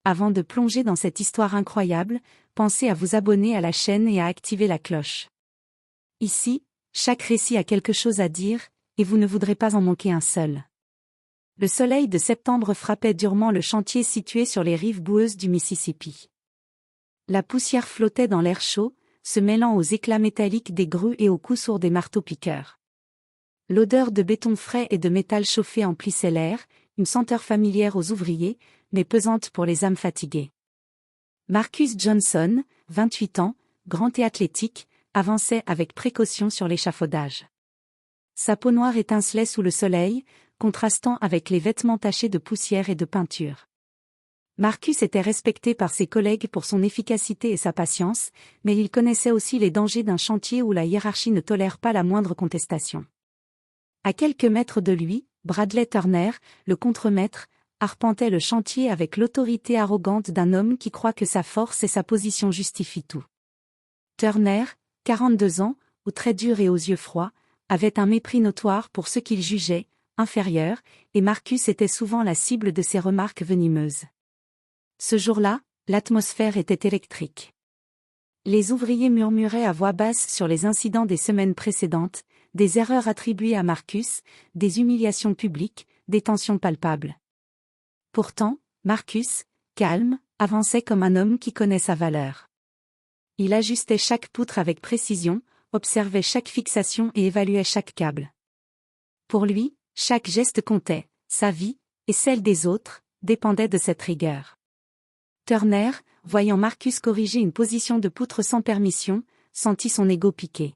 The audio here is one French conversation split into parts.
Avant de plonger dans cette histoire incroyable, pensez à vous abonner à la chaîne et à activer la cloche. Ici, chaque récit a quelque chose à dire, et vous ne voudrez pas en manquer un seul. Le soleil de septembre frappait durement le chantier situé sur les rives boueuses du Mississippi. La poussière flottait dans l'air chaud, se mêlant aux éclats métalliques des grues et aux coups sourds des marteaux-piqueurs. L'odeur de béton frais et de métal chauffé emplissait l'air, une senteur familière aux ouvriers, mais pesante pour les âmes fatiguées. Marcus Johnson, 28 ans, grand et athlétique, avançait avec précaution sur l'échafaudage. Sa peau noire étincelait sous le soleil, contrastant avec les vêtements tachés de poussière et de peinture. Marcus était respecté par ses collègues pour son efficacité et sa patience, mais il connaissait aussi les dangers d'un chantier où la hiérarchie ne tolère pas la moindre contestation. À quelques mètres de lui, Bradley Turner, le contremaître, arpentait le chantier avec l'autorité arrogante d'un homme qui croit que sa force et sa position justifient tout. Turner, 42 ans, aux traits durs et aux yeux froids, avait un mépris notoire pour ceux qu'il jugeait inférieurs, et Marcus était souvent la cible de ses remarques venimeuses. Ce jour-là, l'atmosphère était électrique. Les ouvriers murmuraient à voix basse sur les incidents des semaines précédentes, des erreurs attribuées à Marcus, des humiliations publiques, des tensions palpables. Pourtant, Marcus, calme, avançait comme un homme qui connaît sa valeur. Il ajustait chaque poutre avec précision, observait chaque fixation et évaluait chaque câble. Pour lui, chaque geste comptait, sa vie, et celle des autres, dépendaient de cette rigueur. Turner, voyant Marcus corriger une position de poutre sans permission, sentit son ego piqué.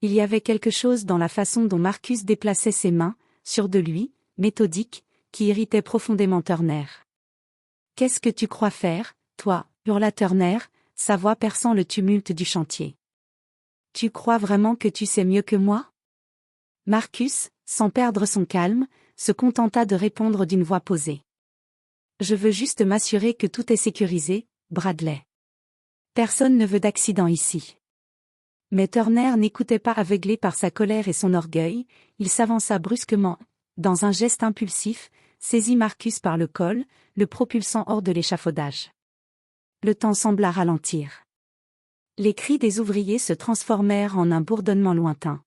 Il y avait quelque chose dans la façon dont Marcus déplaçait ses mains, sûr de lui, méthodique, qui irritait profondément Turner. « Qu'est-ce que tu crois faire, toi » hurla Turner, sa voix perçant le tumulte du chantier. « Tu crois vraiment que tu sais mieux que moi ?» Marcus, sans perdre son calme, se contenta de répondre d'une voix posée. « Je veux juste m'assurer que tout est sécurisé, Bradley. Personne ne veut d'accident ici. » Mais Turner n'écoutait pas aveuglé par sa colère et son orgueil, il s'avança brusquement, dans un geste impulsif, saisit Marcus par le col, le propulsant hors de l'échafaudage. Le temps sembla ralentir. Les cris des ouvriers se transformèrent en un bourdonnement lointain.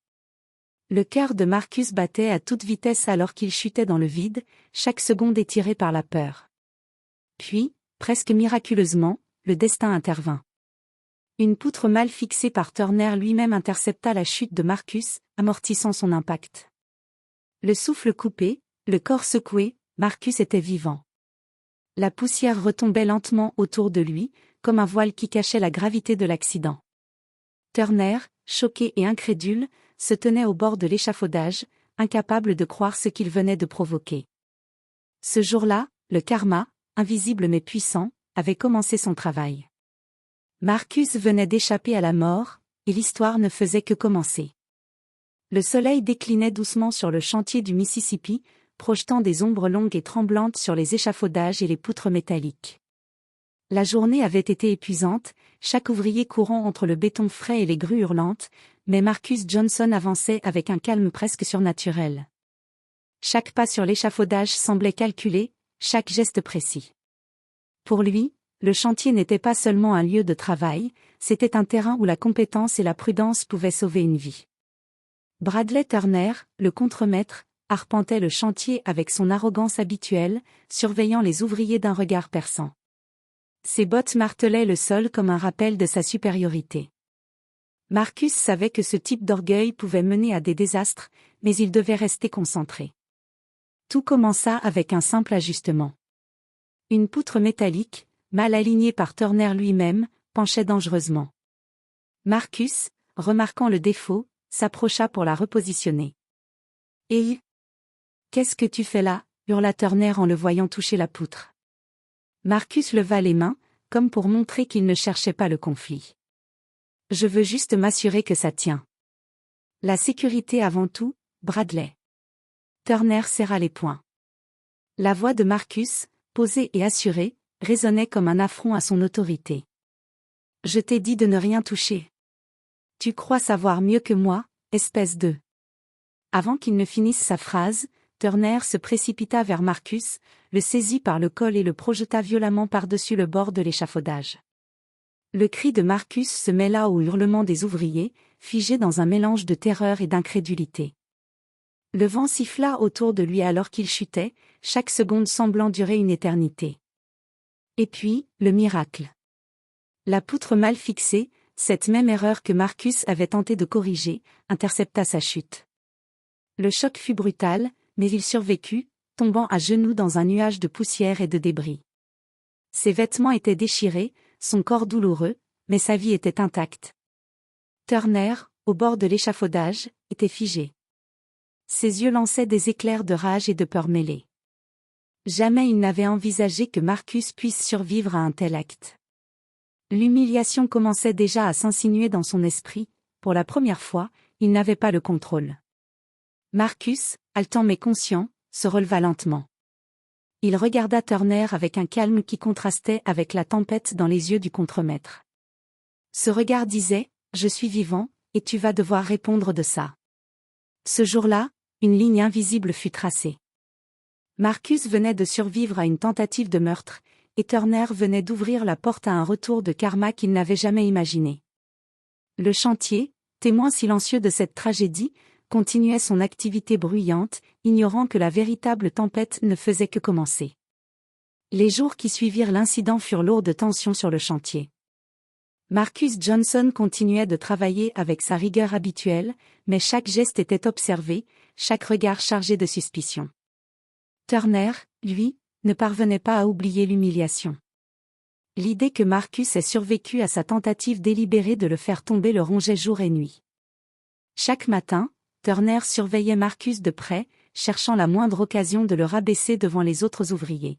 Le cœur de Marcus battait à toute vitesse alors qu'il chutait dans le vide, chaque seconde étirée par la peur. Puis, presque miraculeusement, le destin intervint. Une poutre mal fixée par Turner lui-même intercepta la chute de Marcus, amortissant son impact. Le souffle coupé, le corps secoué, Marcus était vivant. La poussière retombait lentement autour de lui, comme un voile qui cachait la gravité de l'accident. Turner, choqué et incrédule, se tenait au bord de l'échafaudage, incapable de croire ce qu'il venait de provoquer. Ce jour-là, le karma, invisible mais puissant, avait commencé son travail. Marcus venait d'échapper à la mort, et l'histoire ne faisait que commencer. Le soleil déclinait doucement sur le chantier du Mississippi, projetant des ombres longues et tremblantes sur les échafaudages et les poutres métalliques. La journée avait été épuisante, chaque ouvrier courant entre le béton frais et les grues hurlantes, mais Marcus Johnson avançait avec un calme presque surnaturel. Chaque pas sur l'échafaudage semblait calculé, chaque geste précis. Pour lui, le chantier n'était pas seulement un lieu de travail, c'était un terrain où la compétence et la prudence pouvaient sauver une vie. Bradley Turner, le contremaître, arpentait le chantier avec son arrogance habituelle, surveillant les ouvriers d'un regard perçant. Ses bottes martelaient le sol comme un rappel de sa supériorité. Marcus savait que ce type d'orgueil pouvait mener à des désastres, mais il devait rester concentré. Tout commença avec un simple ajustement. Une poutre métallique, mal alignée par Turner lui-même, penchait dangereusement. Marcus, remarquant le défaut, s'approcha pour la repositionner. « Et qu'est-ce que tu fais là » hurla Turner en le voyant toucher la poutre. Marcus leva les mains, comme pour montrer qu'il ne cherchait pas le conflit. « Je veux juste m'assurer que ça tient. La sécurité avant tout, Bradley. » Turner serra les poings. La voix de Marcus, posée et assurée, résonnait comme un affront à son autorité. « Je t'ai dit de ne rien toucher. Tu crois savoir mieux que moi, espèce de... » Avant qu'il ne finisse sa phrase, Turner se précipita vers Marcus, le saisit par le col et le projeta violemment par-dessus le bord de l'échafaudage. Le cri de Marcus se mêla au hurlement des ouvriers, figés dans un mélange de terreur et d'incrédulité. Le vent siffla autour de lui alors qu'il chutait, chaque seconde semblant durer une éternité. Et puis, le miracle. La poutre mal fixée, cette même erreur que Marcus avait tenté de corriger, intercepta sa chute. Le choc fut brutal, mais il survécut, tombant à genoux dans un nuage de poussière et de débris. Ses vêtements étaient déchirés, son corps douloureux, mais sa vie était intacte. Turner, au bord de l'échafaudage, était figé. Ses yeux lançaient des éclairs de rage et de peur mêlés. Jamais il n'avait envisagé que Marcus puisse survivre à un tel acte. L'humiliation commençait déjà à s'insinuer dans son esprit, pour la première fois, il n'avait pas le contrôle. Marcus, haletant mais conscient, se releva lentement. Il regarda Turner avec un calme qui contrastait avec la tempête dans les yeux du contremaître. Ce regard disait, « Je suis vivant, et tu vas devoir répondre de ça. » Ce jour-là, une ligne invisible fut tracée. Marcus venait de survivre à une tentative de meurtre, et Turner venait d'ouvrir la porte à un retour de karma qu'il n'avait jamais imaginé. Le chantier, témoin silencieux de cette tragédie, continuait son activité bruyante, ignorant que la véritable tempête ne faisait que commencer. Les jours qui suivirent l'incident furent lourds de tension sur le chantier. Marcus Johnson continuait de travailler avec sa rigueur habituelle, mais chaque geste était observé, chaque regard chargé de suspicion. Turner, lui, ne parvenait pas à oublier l'humiliation. L'idée que Marcus ait survécu à sa tentative délibérée de le faire tomber le rongeait jour et nuit. Chaque matin, Turner surveillait Marcus de près, cherchant la moindre occasion de le rabaisser devant les autres ouvriers.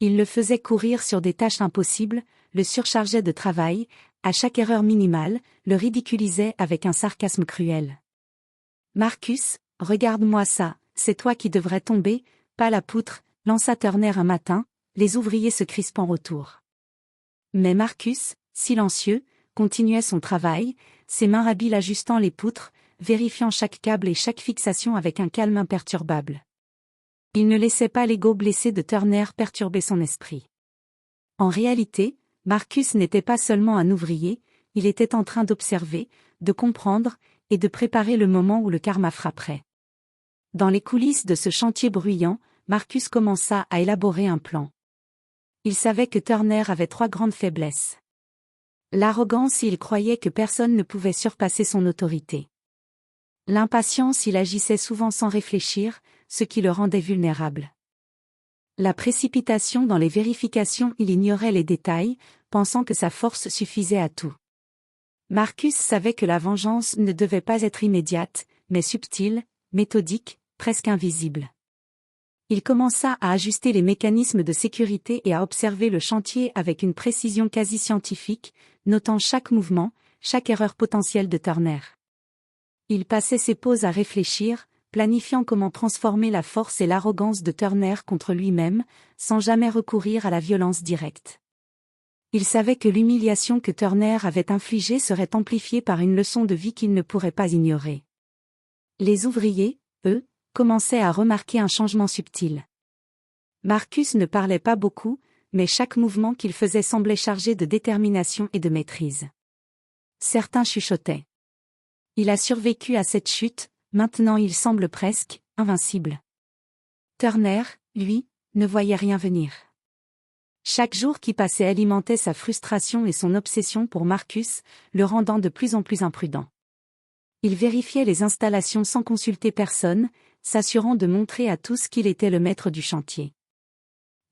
Il le faisait courir sur des tâches impossibles, le surchargeait de travail, à chaque erreur minimale, le ridiculisait avec un sarcasme cruel. « Marcus, regarde-moi ça, c'est toi qui devrais tomber, pas la poutre », lança Turner un matin, les ouvriers se crispant autour. Mais Marcus, silencieux, continuait son travail, ses mains habiles ajustant les poutres, vérifiant chaque câble et chaque fixation avec un calme imperturbable. Il ne laissait pas l'ego blessé de Turner perturber son esprit. En réalité, Marcus n'était pas seulement un ouvrier, il était en train d'observer, de comprendre, et de préparer le moment où le karma frapperait. Dans les coulisses de ce chantier bruyant, Marcus commença à élaborer un plan. Il savait que Turner avait 3 grandes faiblesses. L'arrogance, il croyait que personne ne pouvait surpasser son autorité. L'impatience, il agissait souvent sans réfléchir, ce qui le rendait vulnérable. La précipitation dans les vérifications, il ignorait les détails, pensant que sa force suffisait à tout. Marcus savait que la vengeance ne devait pas être immédiate, mais subtile, méthodique, presque invisible. Il commença à ajuster les mécanismes de sécurité et à observer le chantier avec une précision quasi scientifique, notant chaque mouvement, chaque erreur potentielle de Turner. Il passait ses pauses à réfléchir, planifiant comment transformer la force et l'arrogance de Turner contre lui-même, sans jamais recourir à la violence directe. Il savait que l'humiliation que Turner avait infligée serait amplifiée par une leçon de vie qu'il ne pourrait pas ignorer. Les ouvriers, eux, commençaient à remarquer un changement subtil. Marcus ne parlait pas beaucoup, mais chaque mouvement qu'il faisait semblait chargé de détermination et de maîtrise. Certains chuchotaient. Il a survécu à cette chute, maintenant il semble presque invincible. Turner, lui, ne voyait rien venir. Chaque jour qui passait alimentait sa frustration et son obsession pour Marcus, le rendant de plus en plus imprudent. Il vérifiait les installations sans consulter personne, s'assurant de montrer à tous qu'il était le maître du chantier.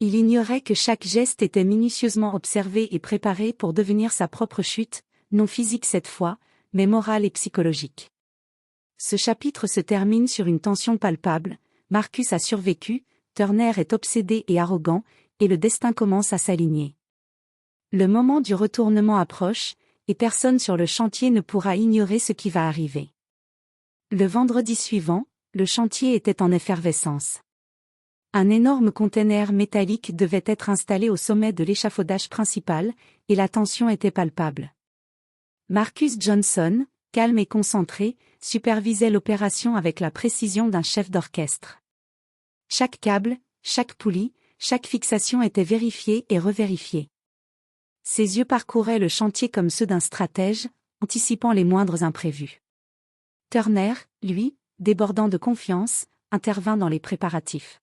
Il ignorait que chaque geste était minutieusement observé et préparé pour devenir sa propre chute, non physique cette fois, mais morale et psychologique. Ce chapitre se termine sur une tension palpable, Marcus a survécu, Turner est obsédé et arrogant, et le destin commence à s'aligner. Le moment du retournement approche, et personne sur le chantier ne pourra ignorer ce qui va arriver. Le vendredi suivant, le chantier était en effervescence. Un énorme conteneur métallique devait être installé au sommet de l'échafaudage principal, et la tension était palpable. Marcus Johnson, calme et concentré, supervisait l'opération avec la précision d'un chef d'orchestre. Chaque câble, chaque poulie, chaque fixation était vérifiée et revérifiée. Ses yeux parcouraient le chantier comme ceux d'un stratège, anticipant les moindres imprévus. Turner, lui, débordant de confiance, intervint dans les préparatifs.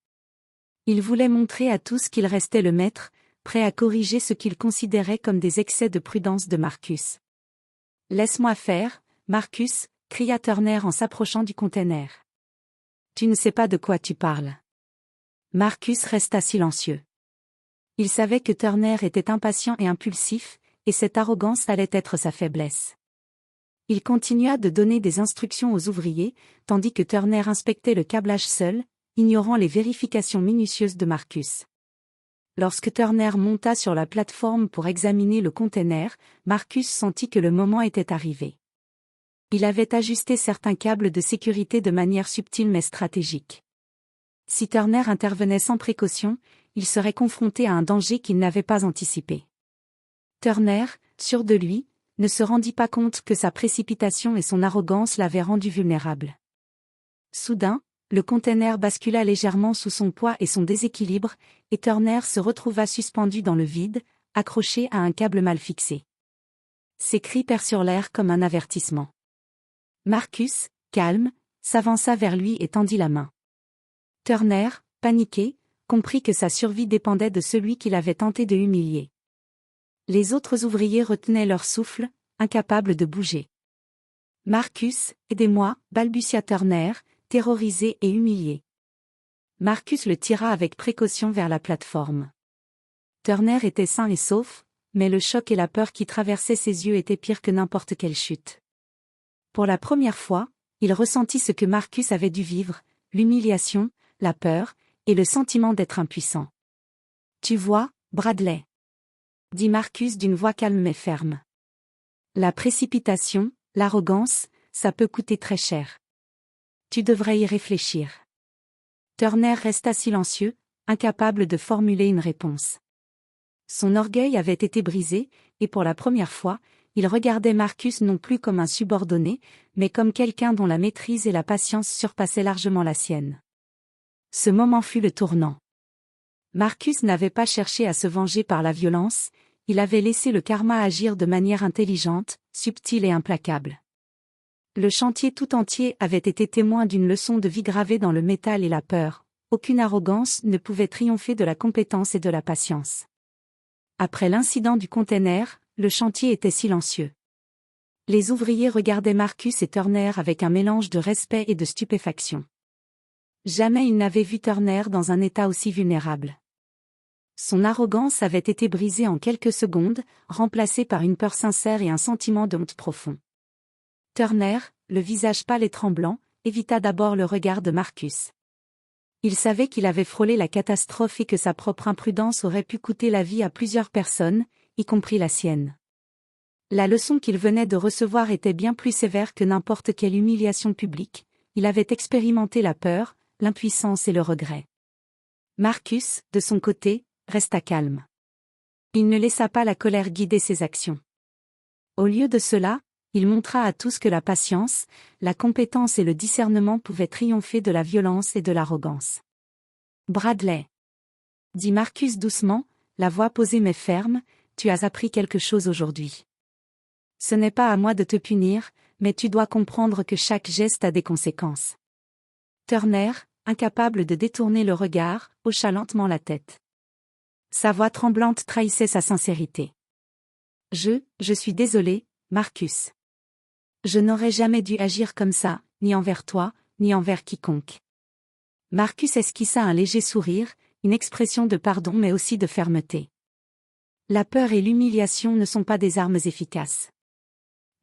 Il voulait montrer à tous qu'il restait le maître, prêt à corriger ce qu'il considérait comme des excès de prudence de Marcus. « Laisse-moi faire, Marcus », cria Turner en s'approchant du container. « Tu ne sais pas de quoi tu parles. » Marcus resta silencieux. Il savait que Turner était impatient et impulsif, et cette arrogance allait être sa faiblesse. Il continua de donner des instructions aux ouvriers, tandis que Turner inspectait le câblage seul, ignorant les vérifications minutieuses de Marcus. Lorsque Turner monta sur la plateforme pour examiner le container, Marcus sentit que le moment était arrivé. Il avait ajusté certains câbles de sécurité de manière subtile mais stratégique. Si Turner intervenait sans précaution, il serait confronté à un danger qu'il n'avait pas anticipé. Turner, sûr de lui, ne se rendit pas compte que sa précipitation et son arrogance l'avaient rendu vulnérable. Soudain, le container bascula légèrement sous son poids et son déséquilibre, et Turner se retrouva suspendu dans le vide, accroché à un câble mal fixé. Ses cris perçurent l'air comme un avertissement. Marcus, calme, s'avança vers lui et tendit la main. Turner, paniqué, comprit que sa survie dépendait de celui qu'il avait tenté de humilier. Les autres ouvriers retenaient leur souffle, incapables de bouger. « Marcus, aidez-moi » balbutia Turner, terrorisé et humilié. Marcus le tira avec précaution vers la plateforme. Turner était sain et sauf, mais le choc et la peur qui traversaient ses yeux étaient pires que n'importe quelle chute. Pour la première fois, il ressentit ce que Marcus avait dû vivre, l'humiliation, la peur, et le sentiment d'être impuissant. « Tu vois, Bradley » dit Marcus d'une voix calme mais ferme. « La précipitation, l'arrogance, ça peut coûter très cher. Tu devrais y réfléchir. » Turner resta silencieux, incapable de formuler une réponse. Son orgueil avait été brisé, et pour la première fois, il regardait Marcus non plus comme un subordonné, mais comme quelqu'un dont la maîtrise et la patience surpassaient largement la sienne. Ce moment fut le tournant. Marcus n'avait pas cherché à se venger par la violence, il avait laissé le karma agir de manière intelligente, subtile et implacable. Le chantier tout entier avait été témoin d'une leçon de vie gravée dans le métal et la peur. Aucune arrogance ne pouvait triompher de la compétence et de la patience. Après l'incident du container, le chantier était silencieux. Les ouvriers regardaient Marcus et Turner avec un mélange de respect et de stupéfaction. Jamais ils n'avaient vu Turner dans un état aussi vulnérable. Son arrogance avait été brisée en quelques secondes, remplacée par une peur sincère et un sentiment de honte profond. Turner, le visage pâle et tremblant, évita d'abord le regard de Marcus. Il savait qu'il avait frôlé la catastrophe et que sa propre imprudence aurait pu coûter la vie à plusieurs personnes, y compris la sienne. La leçon qu'il venait de recevoir était bien plus sévère que n'importe quelle humiliation publique. Il avait expérimenté la peur, l'impuissance et le regret. Marcus, de son côté, resta calme. Il ne laissa pas la colère guider ses actions. Au lieu de cela, il montra à tous que la patience, la compétence et le discernement pouvaient triompher de la violence et de l'arrogance. « Bradley » dit Marcus doucement, la voix posée mais ferme, « tu as appris quelque chose aujourd'hui. Ce n'est pas à moi de te punir, mais tu dois comprendre que chaque geste a des conséquences. » Turner, incapable de détourner le regard, hocha lentement la tête. Sa voix tremblante trahissait sa sincérité. « Je suis désolé, Marcus. Je n'aurais jamais dû agir comme ça, ni envers toi, ni envers quiconque. » Marcus esquissa un léger sourire, une expression de pardon mais aussi de fermeté. La peur et l'humiliation ne sont pas des armes efficaces.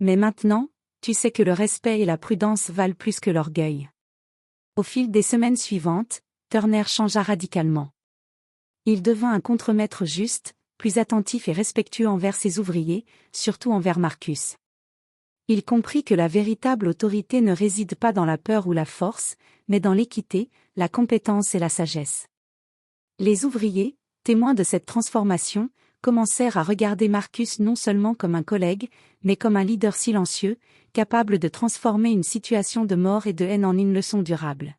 Mais maintenant, tu sais que le respect et la prudence valent plus que l'orgueil. Au fil des semaines suivantes, Turner changea radicalement. Il devint un contremaître juste, plus attentif et respectueux envers ses ouvriers, surtout envers Marcus. Il comprit que la véritable autorité ne réside pas dans la peur ou la force, mais dans l'équité, la compétence et la sagesse. Les ouvriers, témoins de cette transformation, commencèrent à regarder Marcus non seulement comme un collègue, mais comme un leader silencieux, capable de transformer une situation de mort et de haine en une leçon durable.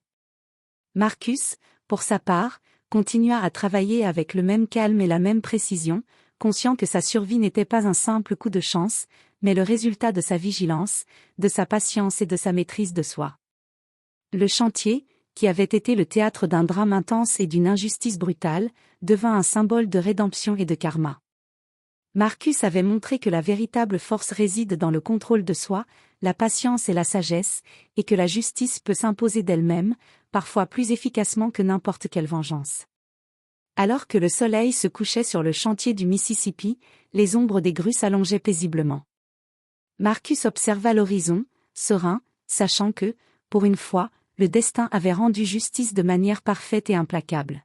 Marcus, pour sa part, continua à travailler avec le même calme et la même précision, conscient que sa survie n'était pas un simple coup de chance, mais le résultat de sa vigilance, de sa patience et de sa maîtrise de soi. Le chantier, qui avait été le théâtre d'un drame intense et d'une injustice brutale, devint un symbole de rédemption et de karma. Marcus avait montré que la véritable force réside dans le contrôle de soi, la patience et la sagesse, et que la justice peut s'imposer d'elle-même, parfois plus efficacement que n'importe quelle vengeance. Alors que le soleil se couchait sur le chantier du Mississippi, les ombres des grues s'allongeaient paisiblement. Marcus observa l'horizon, serein, sachant que, pour une fois, le destin avait rendu justice de manière parfaite et implacable.